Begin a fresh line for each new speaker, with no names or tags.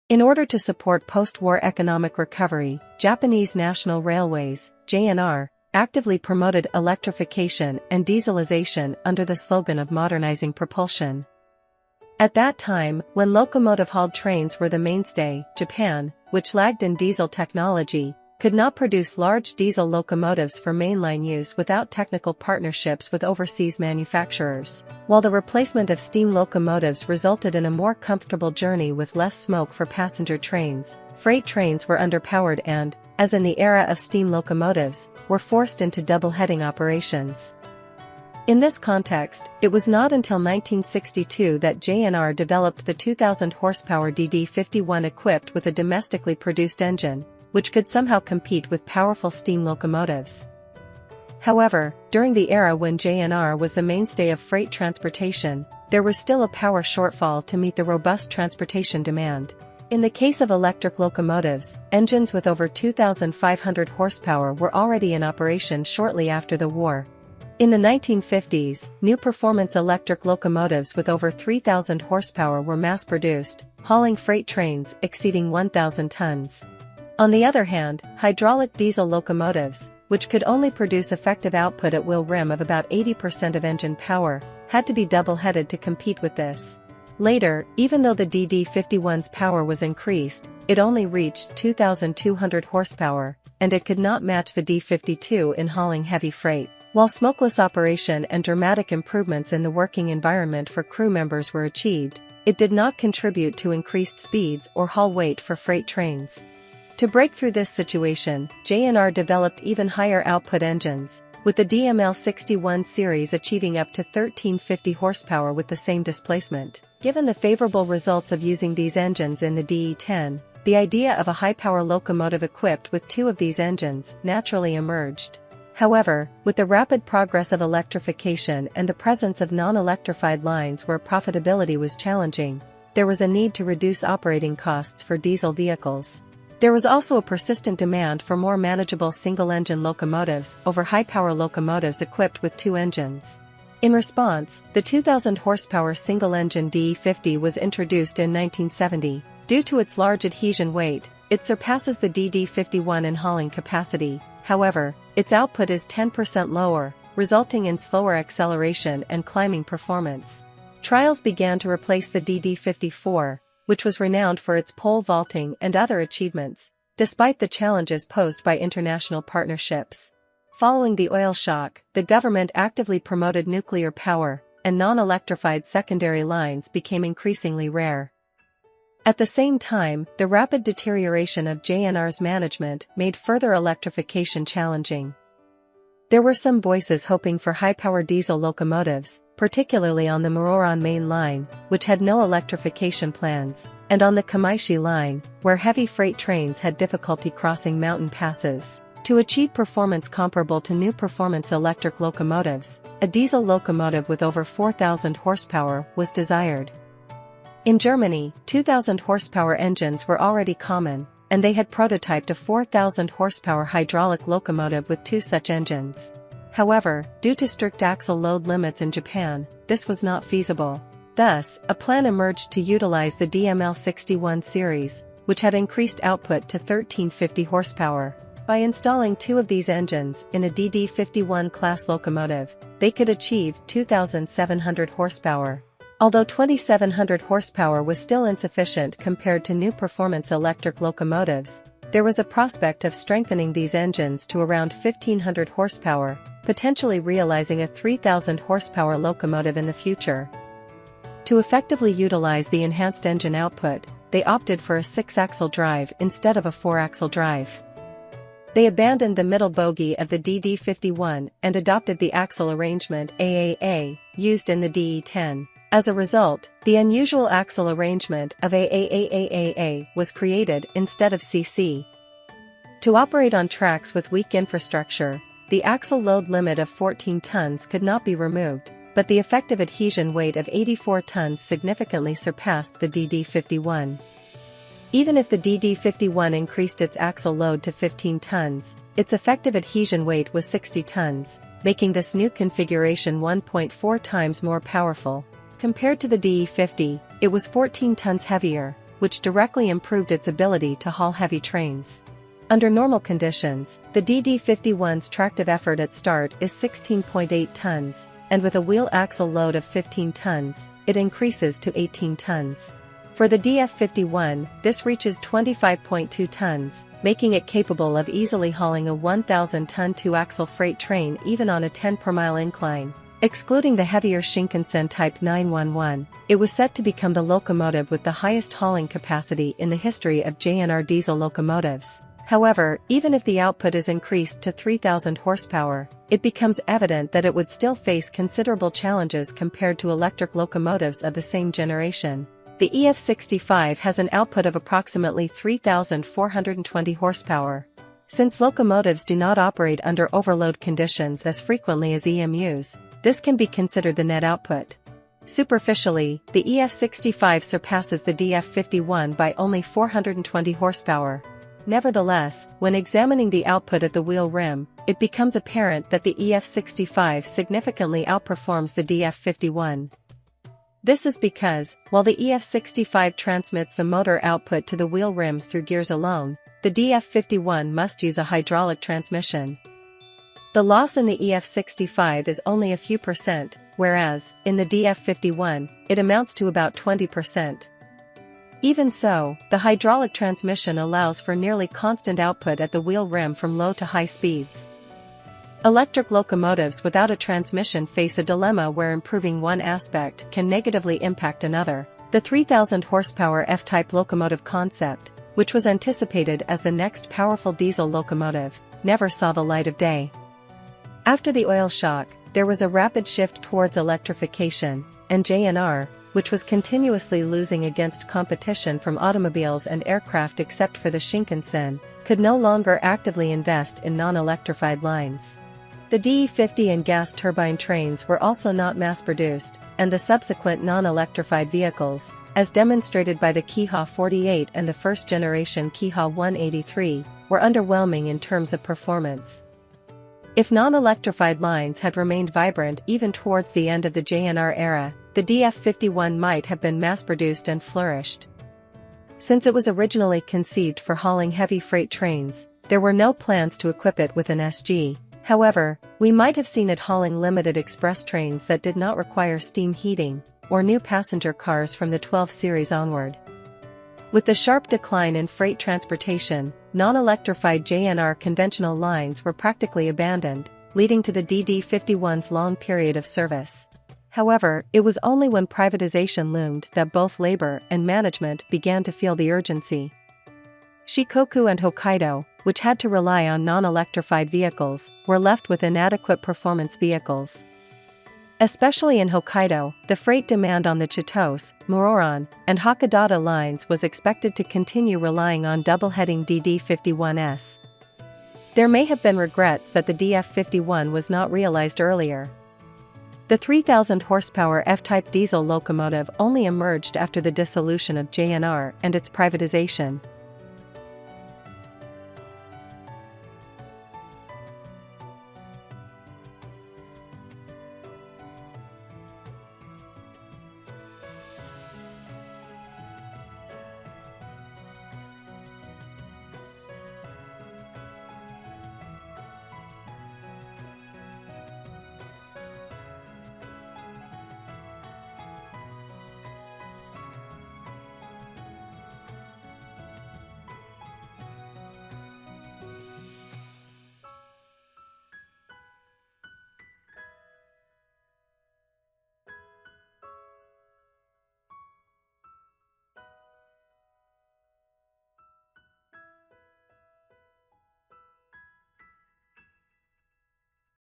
In order to support post-war economic recovery, Japanese National Railways, JNR, actively promoted electrification and dieselization under the slogan of modernizing propulsion. At that time, when locomotive-hauled trains were the mainstay, Japan, which lagged in diesel technology, could not produce large diesel locomotives for mainline use without technical partnerships with overseas manufacturers. While the replacement of steam locomotives resulted in a more comfortable journey with less smoke for passenger trains, freight trains were underpowered and, as in the era of steam locomotives, were forced into double-heading operations. In this context, it was not until 1962 that JNR developed the 2,000 horsepower DD51 equipped with a domestically produced engine, which could somehow compete with powerful steam locomotives. However, during the era when JNR was the mainstay of freight transportation, there was still a power shortfall to meet the robust transportation demand. In the case of electric locomotives, engines with over 2,500 horsepower were already in operation shortly after the war. In the 1950s, new performance electric locomotives with over 3,000 horsepower were mass-produced, hauling freight trains exceeding 1,000 tons. On the other hand, hydraulic diesel locomotives, which could only produce effective output at wheel rim of about 80% of engine power, had to be double-headed to compete with this. Later, even though the DD51's power was increased, it only reached 2,200 horsepower, and it could not match the D52 in hauling heavy freight. While smokeless operation and dramatic improvements in the working environment for crew members were achieved, it did not contribute to increased speeds or haul weight for freight trains. To break through this situation, JNR developed even higher output engines, with the DML61 series achieving up to 1,350 horsepower with the same displacement. Given the favorable results of using these engines in the DE10, the idea of a high-power locomotive equipped with two of these engines naturally emerged. However, with the rapid progress of electrification and the presence of non-electrified lines where profitability was challenging, there was a need to reduce operating costs for diesel vehicles. There was also a persistent demand for more manageable single-engine locomotives over high-power locomotives equipped with two engines. In response, the 2,000 horsepower single-engine DE50 was introduced in 1970. Due to its large adhesion weight, it surpasses the DD51 in hauling capacity. However, its output is 10% lower, resulting in slower acceleration and climbing performance. Trials began to replace the DD54, which was renowned for its pole vaulting and other achievements, despite the challenges posed by international partnerships. Following the oil shock, the government actively promoted nuclear power, and non-electrified secondary lines became increasingly rare. At the same time, the rapid deterioration of JNR's management made further electrification challenging. There were some voices hoping for high-power diesel locomotives, particularly on the Muroran main line, which had no electrification plans, and on the Kamaishi line, where heavy freight trains had difficulty crossing mountain passes. To achieve performance comparable to new performance electric locomotives, a diesel locomotive with over 4,000 horsepower was desired. In Germany, 2,000 horsepower engines were already common, and they had prototyped a 4,000 horsepower hydraulic locomotive with two such engines. However, due to strict axle load limits in Japan, this was not feasible. Thus, a plan emerged to utilize the DML61 series, which had increased output to 1,350 horsepower. By installing two of these engines in a DD51 class locomotive, they could achieve 2,700 horsepower. Although 2,700 horsepower was still insufficient compared to new performance electric locomotives, there was a prospect of strengthening these engines to around 1,500 horsepower, potentially realizing a 3,000 horsepower locomotive in the future. To effectively utilize the enhanced engine output, they opted for a 6-axle drive instead of a 4-axle drive. They abandoned the middle bogie of the DD51 and adopted the axle arrangement AAA, used in the DE10. As a result, the unusual axle arrangement of AAAAA was created instead of CC. To operate on tracks with weak infrastructure, the axle load limit of 14 tons could not be removed, but the effective adhesion weight of 84 tons significantly surpassed the DD51. Even if the DD51 increased its axle load to 15 tons, its effective adhesion weight was 60 tons, making this new configuration 1.4 times more powerful. Compared to the DE50, it was 14 tons heavier, which directly improved its ability to haul heavy trains. Under normal conditions, the DD51's tractive effort at start is 16.8 tons, and with a wheel axle load of 15 tons, it increases to 18 tons. For the DF51, this reaches 25.2 tons, making it capable of easily hauling a 1,000-ton two-axle freight train even on a 10-per-mile incline. Excluding the heavier Shinkansen Type 911, it was set to become the locomotive with the highest hauling capacity in the history of JNR diesel locomotives. However, even if the output is increased to 3,000 horsepower, it becomes evident that it would still face considerable challenges compared to electric locomotives of the same generation. The EF65 has an output of approximately 3,420 horsepower. Since locomotives do not operate under overload conditions as frequently as EMUs, this can be considered the net output. Superficially, the EF65 surpasses the DF51 by only 420 horsepower. Nevertheless, when examining the output at the wheel rim, it becomes apparent that the EF65 significantly outperforms the DF51. This is because, while the EF65 transmits the motor output to the wheel rims through gears alone, the DF51 must use a hydraulic transmission. The loss in the EF65 is only a few percent, whereas, in the DF51, it amounts to about 20%. Even so, the hydraulic transmission allows for nearly constant output at the wheel rim from low to high speeds. Electric locomotives without a transmission face a dilemma where improving one aspect can negatively impact another. The 3,000 horsepower F-type locomotive concept, which was anticipated as the next powerful diesel locomotive, never saw the light of day. After the oil shock, there was a rapid shift towards electrification, and JNR, which was continuously losing against competition from automobiles and aircraft except for the Shinkansen, could no longer actively invest in non-electrified lines. The DE50 and gas turbine trains were also not mass-produced, and the subsequent non-electrified vehicles, as demonstrated by the Kiha 48 and the first-generation Kiha 183, were underwhelming in terms of performance. If non-electrified lines had remained vibrant even towards the end of the JNR era, the DF51 might have been mass-produced and flourished. Since it was originally conceived for hauling heavy freight trains, there were no plans to equip it with an SG. However, we might have seen it hauling limited express trains that did not require steam heating, or new passenger cars from the 12 series onward. With the sharp decline in freight transportation, non-electrified JNR conventional lines were practically abandoned, leading to the DD51's long period of service. However, it was only when privatization loomed that both labor and management began to feel the urgency. Shikoku and Hokkaido, which had to rely on non-electrified vehicles, were left with inadequate performance vehicles. Especially in Hokkaido, the freight demand on the Chitose, Muroran, and Hakodate lines was expected to continue relying on double-heading DD51s. There may have been regrets that the DF51 was not realized earlier. The 3,000 horsepower F-type diesel locomotive only emerged after the dissolution of JNR and its privatization.